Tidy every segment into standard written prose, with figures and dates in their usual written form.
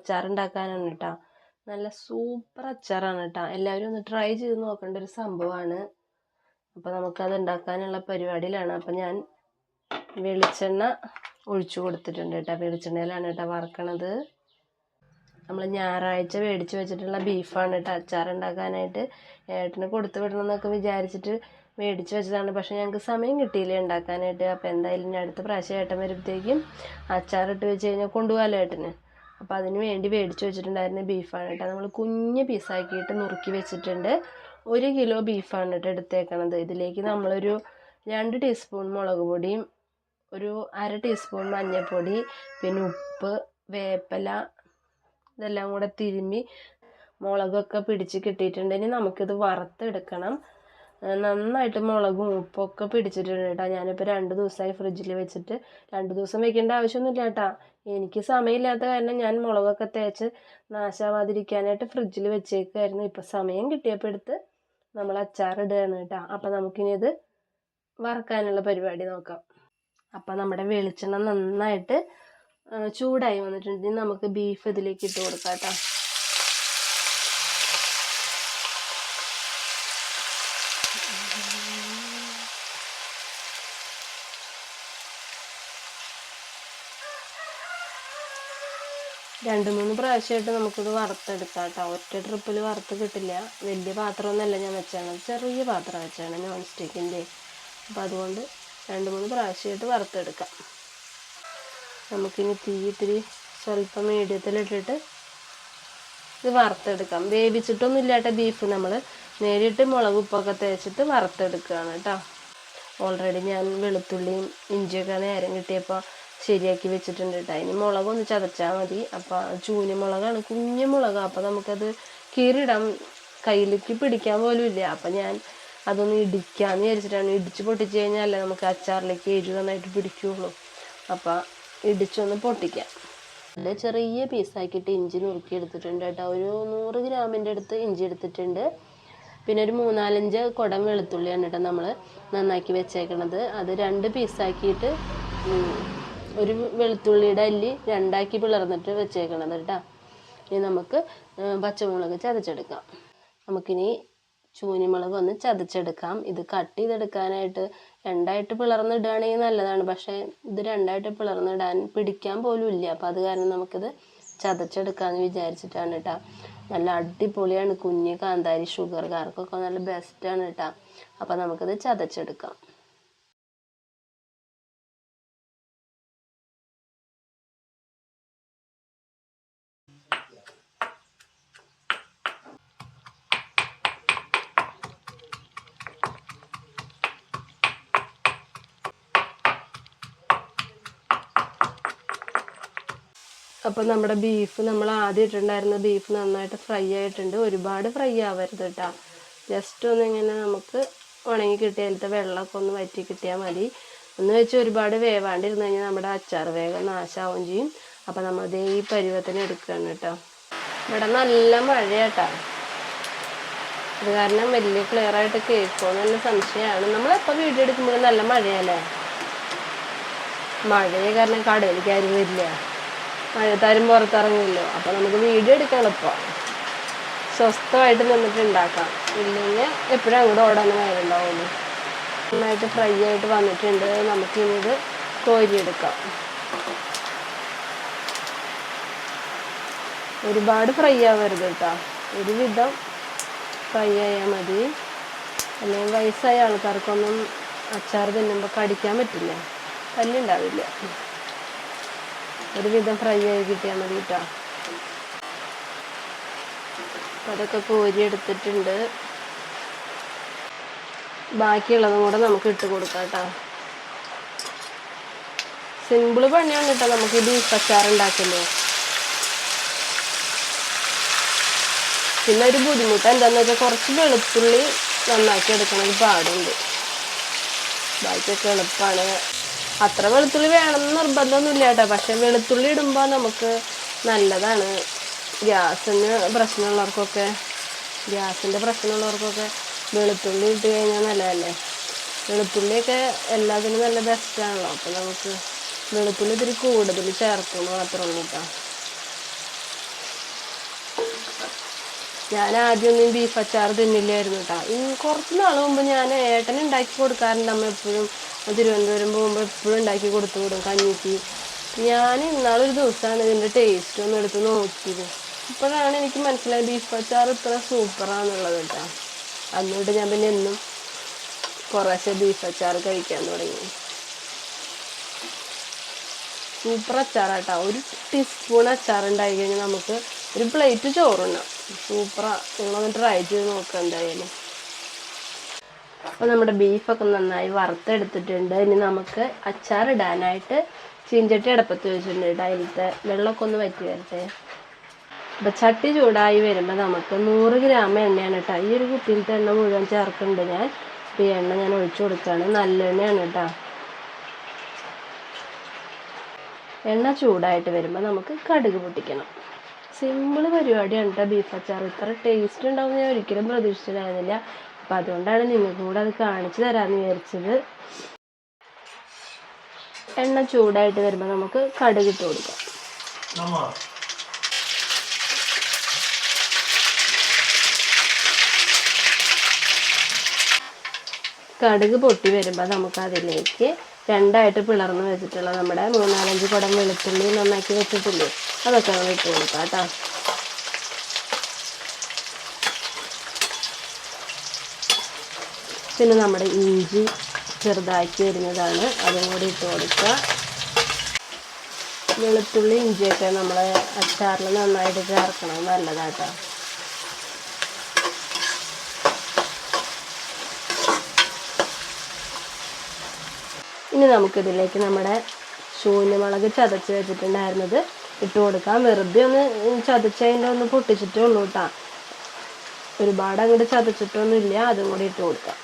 അച്ചാർ ഉണ്ടാക്കാനാണ് കേട്ടോ. നല്ല സൂപ്പർ അച്ചാറാണ് കേട്ടോ. എല്ലാവരും ഒന്ന് ട്രൈ ചെയ്ത് നോക്കേണ്ട ഒരു സംഭവമാണ്. അപ്പോൾ നമുക്കത് ഉണ്ടാക്കാനുള്ള പരിപാടിയിലാണ്. അപ്പം ഞാൻ വെളിച്ചെണ്ണ ഒഴിച്ചു കൊടുത്തിട്ടുണ്ട് കേട്ടോ. വെളിച്ചെണ്ണയിലാണ് കേട്ടോ വറക്കണത്. നമ്മൾ ഞായറാഴ്ച മേടിച്ച് വെച്ചിട്ടുള്ള ബീഫാണ് കേട്ടോ അച്ചാർ ഉണ്ടാക്കാനായിട്ട്. ഏട്ടന് കൊടുത്തു വിടണമെന്നൊക്കെ വിചാരിച്ചിട്ട് മേടിച്ച് വെച്ചതാണ്. പക്ഷേ ഞങ്ങൾക്ക് സമയം കിട്ടിയില്ല ഉണ്ടാക്കാനായിട്ട്. അപ്പോൾ എന്തായാലും ഞാൻ അടുത്ത പ്രാവശ്യം ഏട്ടൻ വരുമ്പോഴത്തേക്കും അച്ചാറിട്ട് വെച്ച് കഴിഞ്ഞാൽ കൊണ്ടുപോകാമല്ലോ ഏട്ടന്. അപ്പോൾ അതിന് വേണ്ടി മേടിച്ച് വെച്ചിട്ടുണ്ടായിരുന്ന ബീഫാണ് കേട്ടോ. നമ്മൾ കുഞ്ഞ് പീസാക്കിയിട്ട് നുറുക്കി വെച്ചിട്ടുണ്ട്. 1 കിലോ ബീഫാണ് കേട്ടോ എടുത്തേക്കണത്. ഇതിലേക്ക് നമ്മളൊരു 2 ടീസ്പൂൺ മുളക് പൊടിയും ഒരു 1/2 ടീസ്പൂൺ മഞ്ഞൾപ്പൊടി, പിന്നെ ഉപ്പ്, വേപ്പില ഇതെല്ലാം കൂടെ തിരുമ്മി മുളകൊക്കെ പിടിച്ച് കിട്ടിയിട്ടുണ്ട്. ഇനി നമുക്കിത് വറുത്തെടുക്കണം. നന്നായിട്ട് മുളകും ഉപ്പൊക്കെ പിടിച്ചിട്ടുണ്ട് കേട്ടോ. ഞാനിപ്പോൾ 2 ദിവസമായി ഫ്രിഡ്ജിൽ വെച്ചിട്ട്. 2 ദിവസം വെക്കേണ്ട ആവശ്യമൊന്നുമില്ല കേട്ടോ. എനിക്ക് സമയമില്ലാത്ത കാരണം ഞാൻ മുളകൊക്കെ തേച്ച് നാശാവാതിരിക്കാനായിട്ട് ഫ്രിഡ്ജിൽ വെച്ചേക്കായിരുന്നു. ഇപ്പോൾ സമയം കിട്ടിയപ്പോൾ എടുത്ത് നമ്മൾ അച്ചാറിടുകയാണ് കേട്ടോ. അപ്പോൾ നമുക്കിനി ഇത് വറുക്കാനുള്ള പരിപാടി നോക്കാം. അപ്പോൾ നമ്മുടെ വെളിച്ചെണ്ണ നന്നായിട്ട് ചൂടായി വന്നിട്ടുണ്ട്. ഇനി നമുക്ക് ബീഫ് ഇതിലേക്ക് ഇട്ട് കൊടുക്കാം കേട്ടോ. രണ്ട് മൂന്ന് പ്രാവശ്യമായിട്ട് നമുക്കിത് വറുത്തെടുക്കാം കേട്ടോ. ഒറ്റ ട്രിപ്പിൽ വറുത്ത് കിട്ടില്ല. വലിയ പാത്രമൊന്നുമല്ല ഞാൻ വെച്ചാണ്, ചെറിയ പാത്രം വെച്ചാണ് നോൺ സ്റ്റിക്കിൻ്റെ. അപ്പോൾ അതുകൊണ്ട് 2-3 പ്രാവശ്യമായിട്ട് വറുത്തെടുക്കാം. നമുക്കിനി തീ ഇത്തിരി സ്വല്പം മീഡിയത്തിലിട്ടിട്ട് ഇത് വറുത്തെടുക്കാം. വേവിച്ചിട്ടൊന്നും ഇല്ലാത്ത ബീഫ് നമ്മൾ നേരിട്ട് മുളക് ഉപ്പൊക്കെ തേച്ചിട്ട് വറുത്തെടുക്കുകയാണ് കേട്ടോ. ഓൾറെഡി ഞാൻ വെളുത്തുള്ളിയും ഇഞ്ചിയൊക്കെ നേരം കിട്ടിയപ്പോൾ ശരിയാക്കി വെച്ചിട്ടുണ്ട് കേട്ടോ. ഇനി മുളകൊന്ന് ചതച്ചാൽ മതി. അപ്പോൾ ചൂനി മുളകാണ്, കുഞ്ഞു മുളകാണ്. അപ്പോൾ നമുക്കത് കീറിയിടാൻ കയ്യിലേക്ക് പിടിക്കാൻ പോലും ഇല്ല. അപ്പം ഞാൻ അതൊന്ന് ഇടിക്കാമെന്ന് വിചാരിച്ചിട്ടാണ്. ഇടിച്ച് പൊട്ടിച്ച് കഴിഞ്ഞാലല്ലേ നമുക്ക് അച്ചാറിലേക്ക് എരിവ് നന്നായിട്ട് പിടിക്കുകയുള്ളൂ. അപ്പോൾ ഇടിച്ചൊന്ന് പൊട്ടിക്കാം. നല്ല ചെറിയ പീസാക്കിയിട്ട് ഇഞ്ചി നുറുക്കി എടുത്തിട്ടുണ്ട് കേട്ടോ. ഒരു 100 ഗ്രാമിൻ്റെ അടുത്ത് ഇഞ്ചി എടുത്തിട്ടുണ്ട്. പിന്നെ ഒരു 3-4 കുടം വെളുത്തുള്ളിയാണ് കേട്ടോ നമ്മൾ നന്നാക്കി വെച്ചേക്കണത്. അത് 2 പീസാക്കിയിട്ട് ഒരു വെളുത്തുള്ളിയുടെ അല്ലി 2ആക്കി പിളർന്നിട്ട് വെച്ചേക്കണത് കേട്ടോ. ഇനി നമുക്ക് പച്ചമുളക് ചതച്ചെടുക്കാം. നമുക്കിനി ചൂനിമുളക് ഒന്ന് ചതച്ചെടുക്കാം. ഇത് കട്ട് ചെയ്തെടുക്കാനായിട്ട് 2ആയിട്ട് പിളർന്നിടുകയാണെങ്കിൽ നല്ലതാണ്. പക്ഷേ ഇത് 2ആയിട്ട് പിളർന്നിടാൻ പിടിക്കാൻ പോലും ഇല്ല. അപ്പോൾ അത് കാരണം നമുക്കിത് ചതച്ചെടുക്കാമെന്ന് വിചാരിച്ചിട്ടാണ് കേട്ടോ. നല്ല അടിപൊളിയാണ്. കുഞ്ഞ് കാന്താരി ഷുഗർകാർക്കൊക്കെ നല്ല ബെസ്റ്റാണ് കേട്ടോ. അപ്പോൾ നമുക്കിത് ചതച്ചെടുക്കാം. അപ്പോൾ നമ്മുടെ ബീഫ്, നമ്മൾ ആദ്യം ഇട്ടിട്ടുണ്ടായിരുന്ന ബീഫ് നന്നായിട്ട് ഫ്രൈ ആയിട്ടുണ്ട്. ഒരുപാട് ഫ്രൈ ആവരുത് കേട്ടോ. ജസ്റ്റ് ഒന്നിങ്ങനെ നമുക്ക് ഉണങ്ങി കിട്ടിയാലത്തെ വെള്ളമൊക്കെ ഒന്ന് വറ്റി കിട്ടിയാൽ മതി. എന്ന് വെച്ച് ഒരുപാട് വേവാണ്ടിരുന്ന് കഴിഞ്ഞാൽ നമ്മുടെ അച്ചാർ വേഗം നാശാവുകയും ചെയ്യും. അപ്പോൾ നമ്മളത് ഈ പരുവത്തിന് എടുക്കുകയാണ് കേട്ടോ. ഇവിടെ നല്ല മഴയാട്ടോ. അത് കാരണം വലിയ ക്ലിയറായിട്ട് കേൾക്കുമോ നല്ല സംശയമാണ്. നമ്മളെപ്പോൾ വീഡിയോ എടുക്കുമ്പോഴും നല്ല മഴയല്ലേ. മഴയെ കാരണം കടയിലേക്ക് ആരും വരില്ല, മഴത്താരും പുറത്തിറങ്ങില്ലോ. അപ്പോൾ നമുക്ക് വീഡിയോ എടുക്കാൻ എളുപ്പമാണ്. സ്വസ്ഥമായിട്ട് നിന്നിട്ട് ഉണ്ടാക്കാം. ഇല്ലെങ്കിൽ എപ്പോഴും അങ്ങോട്ട് ഓടാൻ നേരമുണ്ടാവുള്ളൂ. നന്നായിട്ട് ഫ്രൈ ആയിട്ട് വന്നിട്ടുണ്ട്. നമുക്കിത് കോരിയെടുക്കാം. ഒരുപാട് ഫ്രൈ ആവരുത് കേട്ടോ. ഒരുവിധം ഫ്രൈ ആയാൽ മതി. അല്ലെങ്കിൽ വയസ്സായ ആൾക്കാർക്കൊന്നും അച്ചാർ തിന്നുമ്പോൾ കടിക്കാൻ പറ്റില്ല, പല്ലുണ്ടാവില്ല. ഒരുവിധം ഫ്രൈ ആയി കിട്ടിയാൽ മതി കേട്ടോ. അതൊക്കെ കോരി എടുത്തിട്ടുണ്ട്. ബാക്കിയുള്ളതും കൂടെ നമുക്ക് ഇട്ട് കൊടുക്കാം കേട്ടോ. സിമ്പിൾ പണിയാണ് കേട്ടോ നമുക്ക് ഈ ബീഫ് അച്ചാർ ഉണ്ടാക്കല്ലോ. പിന്നെ ഒരു ബുദ്ധിമുട്ട് എന്താണെന്ന് വെച്ചാൽ കുറച്ച് വെളുത്തുള്ളി നന്നാക്കി എടുക്കണത് പാടുണ്ട്. ബാക്കിയൊക്കെ എളുപ്പമാണ്. അത്ര വെളുത്തുള്ളി വേണമെന്ന് നിർബന്ധമൊന്നുമില്ല കേട്ടോ. പക്ഷെ വെളുത്തുള്ളി ഇടുമ്പോൾ നമുക്ക് നല്ലതാണ്. ഗ്യാസിൻ്റെ പ്രശ്നമുള്ളവർക്കൊക്കെ വെളുത്തുള്ളി ഇട്ട് കഴിഞ്ഞാൽ നല്ലതല്ലേ. വെളുത്തുള്ളിയൊക്കെ എല്ലാത്തിനും നല്ല ബെസ്റ്റാണല്ലോ. അപ്പോൾ നമുക്ക് വെളുത്തുള്ളി ഇത്തിരി കൂടുതൽ ചേർക്കുന്നു മാത്രമേ ഉള്ളൂ കേട്ടോ. ഞാൻ ആദ്യമൊന്നും ബീഫ് അച്ചാർ തിന്നില്ലായിരുന്നു കേട്ടോ. കുറച്ച് നാൾ മുമ്പ് ഞാൻ ഏട്ടന് ഉണ്ടാക്കി കൊടുക്കാറുണ്ട്. അമ്മ എപ്പോഴും തിരുവനന്തപുരം പോകുമ്പോൾ എപ്പോഴും ഉണ്ടാക്കി കൊടുത്തു വിടും കഞ്ഞിക്ക്. ഞാൻ ഇന്നാളൊരു ദിവസമാണ് ഇതിൻ്റെ ടേസ്റ്റ് ഒന്ന് എടുത്ത് നോക്കിയത്. ഇപ്പോഴാണ് എനിക്ക് മനസ്സിലായത് ബീഫ് അച്ചാർ ഇത്ര സൂപ്പറാണെന്നുള്ളത് കേട്ടോ. അന്നോട്ട് ഞാൻ പിന്നെ എന്നും കുറേശ്ശെ ബീഫ് അച്ചാർ കഴിക്കാൻ തുടങ്ങി. സൂപ്പർ അച്ചാറാട്ടോ. ഒരു ടീസ്പൂൺ അച്ചാർ ഉണ്ടായി കഴിഞ്ഞാൽ നമുക്ക് ഒരു പ്ലേറ്റ് ചോറുണ്ടാവും. സൂപ്പറാ. നിങ്ങളൊന്ന് ട്രൈ ചെയ്ത് നോക്കുക എന്തായാലും. അപ്പോൾ നമ്മുടെ ബീഫൊക്കെ നന്നായി വറുത്തെടുത്തിട്ടുണ്ട്. ഇനി നമുക്ക് അച്ചാർ ഇടാനായിട്ട് ചീഞ്ചട്ടി അടുപ്പത്ത് വെച്ചിട്ടുണ്ട്. അതിലത്തെ വെള്ളമൊക്കെ ഒന്ന് വറ്റി വരട്ടെ. അപ്പോൾ ചട്ടി ചൂടായി വരുമ്പോൾ നമുക്ക് 100 ഗ്രാം എണ്ണയാണ് കേട്ടോ. ഈ ഒരു കുപ്പിയിലത്തെ എണ്ണ മുഴുവൻ ചേർക്കുന്നുണ്ട് ഞാൻ. അപ്പോൾ ഈ എണ്ണ ഞാൻ ഒഴിച്ചു കൊടുക്കുകയാണ്. നല്ലെണ്ണയാണ് കേട്ടോ. എണ്ണ ചൂടായിട്ട് വരുമ്പോൾ നമുക്ക് കടുക് പൊട്ടിക്കണം. സിമ്പിൾ പരിപാടിയാണ് കേട്ടോ ബീഫ് അച്ചാർ. ഇത്ര ടേസ്റ്റ് ഉണ്ടാവും ഞാൻ ഒരിക്കലും പ്രതീക്ഷിച്ചിട്ടുണ്ടായിരുന്നില്ല. അപ്പം അതുകൊണ്ടാണ് നിങ്ങൾക്കും കൂടെ അത് കാണിച്ചു തരാമെന്ന് വിചാരിച്ചത്. എണ്ണ ചൂടായിട്ട് വരുമ്പോൾ നമുക്ക് കടുക് ഇട്ട് കൊടുക്കാം. കടുക് പൊട്ടി വരുമ്പോൾ നമുക്ക് അതിലേക്ക് രണ്ടായിട്ട് പിളർന്ന് വെച്ചിട്ടുള്ള നമ്മുടെ 3-4 കുടം വെളുത്തുള്ളി നന്നാക്കി വെച്ചിട്ടില്ലേ, അതൊക്കെ നമ്മൾ ഇട്ട് കൊടുക്കാം കേട്ടോ. പിന്നെ നമ്മുടെ ഇഞ്ചി ചെറുതാക്കി വരുന്നതാണ്, അതും കൂടി ഇട്ട് കൊടുക്കുക. വെളുത്തുള്ളി ഇഞ്ചിയൊക്കെ നമ്മൾ അച്ചാറിൽ നന്നായിട്ട് ചേർക്കണം, നല്ലതാട്ടോ. ഇനി നമുക്കിതിലേക്ക് നമ്മുടെ ശൂന്യമുളക് ചതച്ച് വെച്ചിട്ടുണ്ടായിരുന്നത് ഇട്ട് കൊടുക്കാം. വെറുതെ ഒന്ന് ചതച്ചതിൻ്റെ ഒന്ന് പൊട്ടിച്ചിട്ടേ ഉള്ളൂ കേട്ടോ. ഒരുപാട് അങ്ങോട്ട് ചതച്ചിട്ടൊന്നുമില്ല. അതും കൂടി ഇട്ട് കൊടുക്കാം.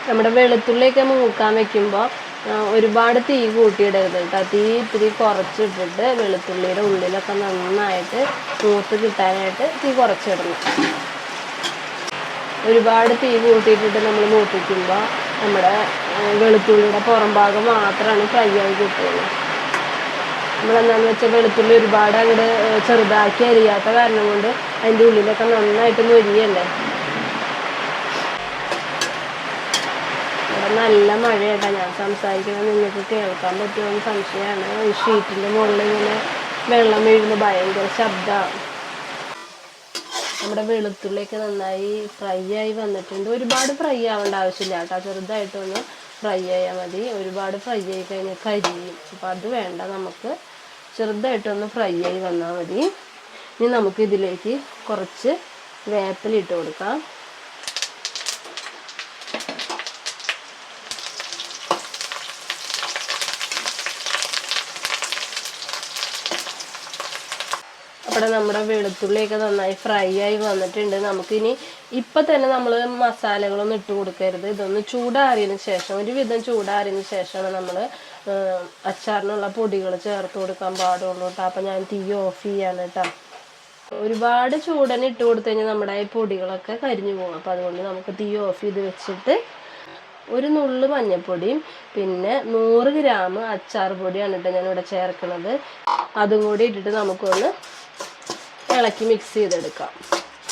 നമ്മുടെ വെളുത്തുള്ളിയൊക്കെ മൂക്കാൻ വെക്കുമ്പോൾ ഒരുപാട് തീ കൂട്ടിയിടരുത് കേട്ടോ. തീ ഇത്തിരി കുറച്ചിട്ടിട്ട് വെളുത്തുള്ളിയുടെ ഉള്ളിലൊക്കെ നന്നായിട്ട് മൂത്ത് കിട്ടാനായിട്ട് തീ കുറച്ചിടണം. ഒരുപാട് തീ കൂട്ടിയിട്ടിട്ട് നമ്മൾ മൂപ്പിക്കുമ്പോൾ നമ്മുടെ വെളുത്തുള്ളിയുടെ പുറം ഭാഗം മാത്രമാണ് ഫ്രൈ ആയി കിട്ടുള്ളൂ. നമ്മളെന്താണെന്ന് വെച്ചാൽ വെളുത്തുള്ളി ഒരുപാട് അങ്ങോട്ട് ചെറുതാക്കി അരിയാത്ത കാരണം കൊണ്ട് അതിൻ്റെ ഉള്ളിലൊക്കെ നന്നായിട്ട് മൊരിയല്ലേ. ഇവിടെ നല്ല മഴയായിട്ടാണ്. ഞാൻ സംസാരിക്കുന്നത് നിങ്ങൾക്ക് കേൾക്കാൻ പറ്റുമെന്ന് സംശയമാണ്. ഈ ഷീറ്റിൻ്റെ മുകളിൽ ഇങ്ങനെ വെള്ളം വീഴുന്ന ഭയങ്കര ശബ്ദമാണ്. നമ്മുടെ വെളുത്തുള്ളിയൊക്കെ നന്നായി ഫ്രൈ ആയി വന്നിട്ടുണ്ട്. ഒരുപാട് ഫ്രൈ ആവേണ്ട ആവശ്യമില്ല കേട്ടോ. ചെറുതായിട്ടൊന്ന് ഫ്രൈ ആയാൽ മതി. ഒരുപാട് ഫ്രൈ ആയി കഴിഞ്ഞാൽ കരിയും. അപ്പോൾ അത് വേണ്ട, നമുക്ക് ചെറുതായിട്ടൊന്ന് ഫ്രൈ ആയി വന്നാൽ മതി. ഇനി നമുക്ക് ഇതിലേക്ക് കുറച്ച് വേപ്പിലിട്ട് കൊടുക്കാം. അവിടെ നമ്മുടെ വെളുത്തുള്ളിയൊക്കെ നന്നായി ഫ്രൈ ആയി വന്നിട്ടുണ്ട്. നമുക്കിനി ഇപ്പം തന്നെ നമ്മൾ മസാലകളൊന്നും ഇട്ട് കൊടുക്കരുത്. ഇതൊന്ന് ചൂടാറിയതിന് ശേഷം, ഒരുവിധം ചൂടാറിയതിന് ശേഷമാണ് നമ്മൾ അച്ചാറിനുള്ള പൊടികൾ ചേർത്ത് കൊടുക്കാൻ പാടുള്ളൂ കേട്ടോ. അപ്പം ഞാൻ തീ ഓഫ് ചെയ്യാണ് കേട്ടോ. ഒരുപാട് ചൂടനെ ഇട്ട് കൊടുത്തു കഴിഞ്ഞാൽ നമ്മുടെ ഈ പൊടികളൊക്കെ കരിഞ്ഞു പോകും. അപ്പോൾ അതുകൊണ്ട് നമുക്ക് തീ ഓഫ് ചെയ്ത് വെച്ചിട്ട് ഒരു നുള്ളു മഞ്ഞൾപ്പൊടിയും പിന്നെ 100 ഗ്രാം അച്ചാർ പൊടിയാണ് കേട്ടോ ഞാനിവിടെ ചേർക്കുന്നത്. അതും കൂടി ഇട്ടിട്ട് നമുക്കൊന്ന് ഇളക്കി മിക്സ് ചെയ്തെടുക്കാം.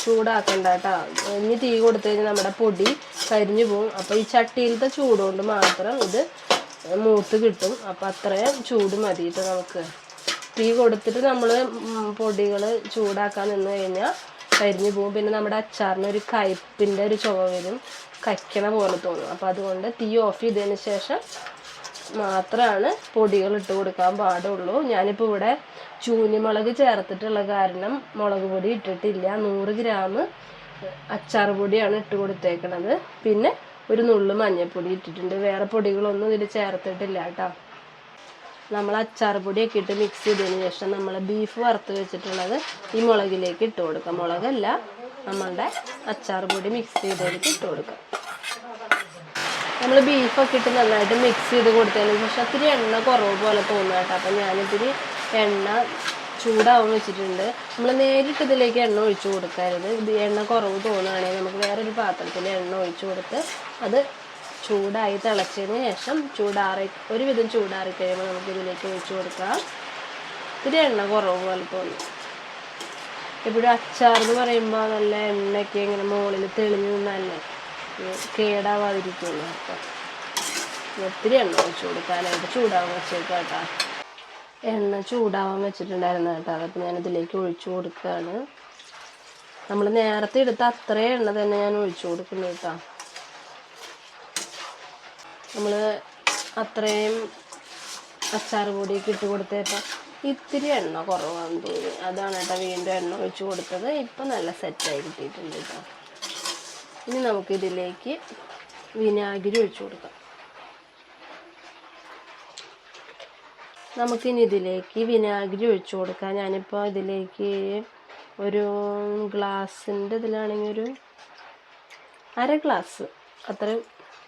ചൂടാക്കണ്ട കേട്ടോ. ഇനി തീ കൊടുത്തു കഴിഞ്ഞാൽ നമ്മുടെ പൊടി കരിഞ്ഞു പോകും. അപ്പോൾ ഈ ചട്ടിയിലത്തെ ചൂട് കൊണ്ട് മാത്രം ഇത് മൂത്ത് കിട്ടും. അപ്പോൾ അത്രയും ചൂട് മതിയിട്ട് നമുക്ക്. തീ കൊടുത്തിട്ട് നമ്മൾ പൊടികൾ ചൂടാക്കാൻ നിന്ന് കഴിഞ്ഞാൽ കരിഞ്ഞു പോകും. പിന്നെ നമ്മുടെ അച്ചാറിനൊരു കയ്പിൻ്റെ ഒരു ചുവ വരും, കയ്ക്കണ പോലെ തോന്നും. അപ്പോൾ അതുകൊണ്ട് തീ ഓഫ് ചെയ്തതിന് ശേഷം മാത്രമാണ് പൊടികൾ ഇട്ട് കൊടുക്കാൻ പാടുള്ളൂ. ഞാനിപ്പോൾ ഇവിടെ ചൂനിമുളക് ചേർത്തിട്ടുള്ള കാരണം മുളക് പൊടി ഇട്ടിട്ടില്ല. 100 ഗ്രാം അച്ചാർ പൊടിയാണ് ഇട്ട് കൊടുത്തേക്കണത്. പിന്നെ ഒരു നുള്ളു മഞ്ഞൾപ്പൊടി ഇട്ടിട്ടുണ്ട്. വേറെ പൊടികളൊന്നും ഇതിൽ ചേർത്തിട്ടില്ല കേട്ടോ. നമ്മൾ അച്ചാർ പൊടിയൊക്കെ ഇട്ട് മിക്സ് ചെയ്തതിന് ശേഷം നമ്മൾ ബീഫ് വറുത്ത് വെച്ചിട്ടുള്ളത് ഈ മുളകിലേക്ക് ഇട്ട് കൊടുക്കാം. മുളകല്ല, നമ്മളുടെ അച്ചാർ പൊടി മിക്സ് ചെയ്തതിലേക്ക് ഇട്ട് കൊടുക്കാം. നമ്മൾ ബീഫൊക്കെ ഇട്ട് നന്നായിട്ട് മിക്സ് ചെയ്ത് കൊടുത്തതിന് ശേഷം ഒത്തിരി എണ്ണ കുറവ് പോലെ തോന്നുക കേട്ടോ. അപ്പം ഞാനിത്തിരി എണ്ണ ചൂടാവാൻ വെച്ചിട്ടുണ്ട്. നമ്മൾ നേരിട്ട് ഇതിലേക്ക് എണ്ണ ഒഴിച്ചു കൊടുക്കരുത്. ഇത് എണ്ണ കുറവ് തോന്നുകയാണെങ്കിൽ നമുക്ക് വേറൊരു പാത്രത്തിൽ എണ്ണ ഒഴിച്ചു കൊടുത്ത് അത് ചൂടായി തിളച്ചതിന് ശേഷം ഒരുവിധം ചൂടാറി കഴിയുമ്പോൾ നമുക്ക് ഇതിലേക്ക് ഒഴിച്ചു കൊടുക്കാം. ഇത്തിരി എണ്ണ കുറവ് പോലെ തോന്നും. എപ്പോഴും അച്ചാർ എന്ന് പറയുമ്പോൾ നല്ല എണ്ണയൊക്കെ ഇങ്ങനെ മുകളിൽ തെളിഞ്ഞ് നിന്നല്ലേ കേടാവാതിരിക്കുള്ളൂ. അപ്പം ഒത്തിരി എണ്ണ ഒഴിച്ചു കൊടുക്കാനായിട്ട് ചൂടാവാൻ വെച്ചേക്കാം കേട്ടോ. എണ്ണ ചൂടാവാൻ വെച്ചിട്ടുണ്ടായിരുന്നു കേട്ടോ. അതപ്പോൾ ഞാനിതിലേക്ക് ഒഴിച്ചു കൊടുക്കുകയാണ്. നമ്മൾ നേരത്തെ എടുത്ത അത്രയും എണ്ണ തന്നെ ഞാൻ ഒഴിച്ചു കൊടുക്കുന്നു കേട്ടോ. നമ്മൾ അത്രയും അച്ചാർ പൊടിയൊക്കെ ഇട്ട് കൊടുത്തപ്പോൾ ഇത്തിരി എണ്ണ കുറവാണെന്ന് തോന്നി. അതാണ് കേട്ടോ വീണ്ടും എണ്ണ ഒഴിച്ചു കൊടുത്തത്. ഇപ്പം നല്ല സെറ്റായി കിട്ടിയിട്ടുണ്ട് കേട്ടോ. ഇനി നമുക്കിതിലേക്ക് വിനാഗിരി ഒഴിച്ചു കൊടുക്കാം. നമുക്കിനി ഇതിലേക്ക് വിനാഗിരി ഒഴിച്ചു കൊടുക്കാം. ഞാനിപ്പോൾ ഇതിലേക്ക് ഒരു ഗ്ലാസിൻ്റെ ഇതിലാണെങ്കിൽ ഒരു 1/2 ഗ്ലാസ് അത്രയും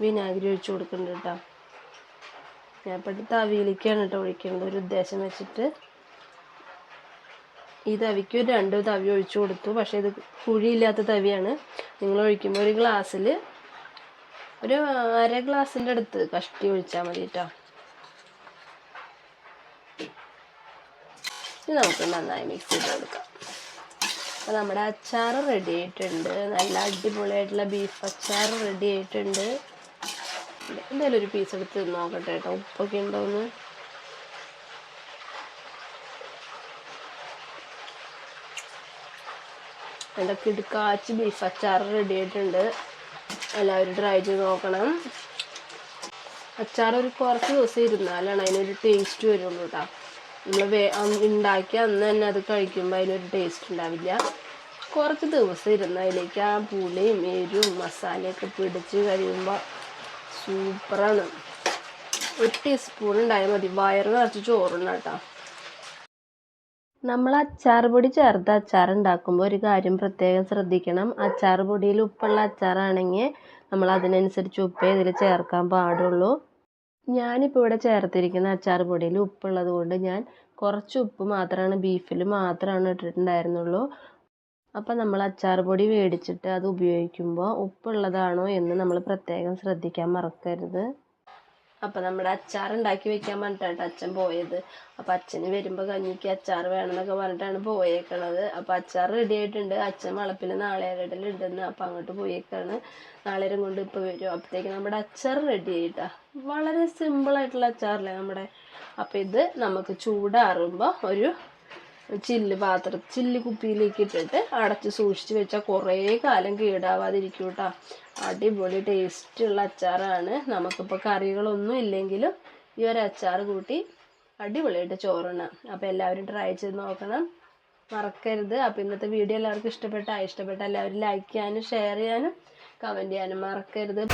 വിനാഗിരി ഒഴിച്ചു കൊടുക്കുന്നുണ്ട് കേട്ടോ. ഞാൻ ഇപ്പോൾ തവിയിലേക്കാണ് കേട്ടോ ഒഴിക്കുന്നത് ഒരു ഉദ്ദേശം വെച്ചിട്ട്. ഈ തവിക്ക് 2 തവി ഒഴിച്ചു കൊടുത്തു. പക്ഷേ ഇത് കുഴിയില്ലാത്ത തവിയാണ്. നിങ്ങൾ ഒഴിക്കുമ്പോൾ ഒരു ഗ്ലാസ്സിൽ ഒരു 1/2 ഗ്ലാസിൻ്റെ അടുത്ത് കഷ്ടി ഒഴിച്ചാൽ മതി കേട്ടോ. ഇത് നമുക്ക് നന്നായി മിക്സ് ചെയ്ത് കൊടുക്കാം. അപ്പോൾ നമ്മുടെ അച്ചാർ റെഡി ആയിട്ടുണ്ട്. നല്ല അടിപൊളിയായിട്ടുള്ള ബീഫ് അച്ചാർ റെഡി ആയിട്ടുണ്ട്. എന്തായാലും ഒരു പീസ് എടുത്ത് നോക്കട്ടെ കേട്ടോ, ഉപ്പൊക്കെ ഉണ്ടോയെന്ന്. എൻ്റെ കിടുക്കാച്ചി ബീഫ് അച്ചാർ റെഡി ആയിട്ടുണ്ട്. എല്ലാവരും ട്രൈ ചെയ്ത് നോക്കണം. അച്ചാർ ഒരു കുറച്ച് ദിവസം ഇരുന്നാലാണ് അതിനൊരു ടേസ്റ്റ് വരുള്ളൂ കേട്ടോ. നമ്മൾ ഉണ്ടാക്കി അന്ന് തന്നെ അത് കഴിക്കുമ്പോൾ അതിനൊരു ടേസ്റ്റ് ഉണ്ടാവില്ല. കുറച്ച് ദിവസം ഇരുന്ന് അതിലേക്ക് ആ പുളിയും എരിവും മസാലയൊക്കെ പിടിച്ച് കഴിയുമ്പോൾ സൂപ്പറാണ്. 1 ടീസ്പൂൺ ഉണ്ടായാൽ മതി, വയറ് നിറച്ച് ചോറുണ്ട് കേട്ടോ. നമ്മൾ അച്ചാർ പൊടി ചേർത്ത് അച്ചാർ ഉണ്ടാക്കുമ്പോൾ ഒരു കാര്യം പ്രത്യേകം ശ്രദ്ധിക്കണം. അച്ചാർ പൊടിയിൽ ഉപ്പുള്ള അച്ചാറാണെങ്കിൽ നമ്മൾ അതിനനുസരിച്ച് ഉപ്പേ ഇതിൽ ചേർക്കാൻ പാടുള്ളൂ. ഞാനിപ്പോൾ ഇവിടെ ചേർത്തിരിക്കുന്ന അച്ചാർ പൊടിയിൽ ഉപ്പുള്ളത് കൊണ്ട് ഞാൻ കുറച്ച് ഉപ്പ് മാത്രമാണ് ബീഫിൽ മാത്രമാണ് ഇട്ടിട്ടുണ്ടായിരുന്നുള്ളൂ. അപ്പം നമ്മൾ അച്ചാർ പൊടി മേടിച്ചിട്ട് അത് ഉപയോഗിക്കുമ്പോൾ ഉപ്പുള്ളതാണോ എന്ന് നമ്മൾ പ്രത്യേകം ശ്രദ്ധിക്കാൻ മറക്കരുത്. അപ്പം നമ്മുടെ അച്ചാർ ഉണ്ടാക്കി വെക്കാൻ പറഞ്ഞിട്ടാണ് അച്ഛൻ പോയത്. അപ്പം അച്ഛന് വരുമ്പോൾ കഞ്ഞിക്ക് അച്ചാർ വേണമെന്നൊക്കെ പറഞ്ഞിട്ടാണ് പോയേക്കണത്. അപ്പം അച്ചാർ റെഡി ആയിട്ടുണ്ട്. അച്ഛൻ വളപ്പിൽ നാളെയുണ്ടെന്ന് അപ്പം അങ്ങോട്ട് പോയേക്കാണ്. നാളേരം കൊണ്ട് ഇപ്പോൾ വരും. അപ്പോഴത്തേക്ക് നമ്മുടെ അച്ചാർ റെഡി ആയിട്ടാ. വളരെ സിമ്പിളായിട്ടുള്ള അച്ചാറല്ലേ നമ്മുടെ. അപ്പം ഇത് നമുക്ക് ചൂടാറുമ്പോൾ ഒരു ചില്ല് കുപ്പിയിലേക്ക് ഇട്ടിട്ട് അടച്ച് സൂക്ഷിച്ച് വെച്ചാൽ കുറേ കാലം കേടാവാതിരിക്കും കേട്ടോ. അടിപൊളി ടേസ്റ്റുള്ള അച്ചാറാണ്. നമുക്കിപ്പോൾ കറികളൊന്നും ഇല്ലെങ്കിലും ഈ ഒരു അച്ചാർ കൂട്ടി അടിപൊളിയായിട്ട് ചോറുണ്ണാം. അപ്പോൾ എല്ലാവരും ട്രൈ ചെയ്ത് നോക്കണം, മറക്കരുത്. അപ്പോൾ ഇന്നത്തെ വീഡിയോ എല്ലാവർക്കും ഇഷ്ടപ്പെട്ട എല്ലാവരും ലൈക്ക് ചെയ്യാനും ഷെയർ ചെയ്യാനും കമൻറ്റ് ചെയ്യാനും മറക്കരുത്.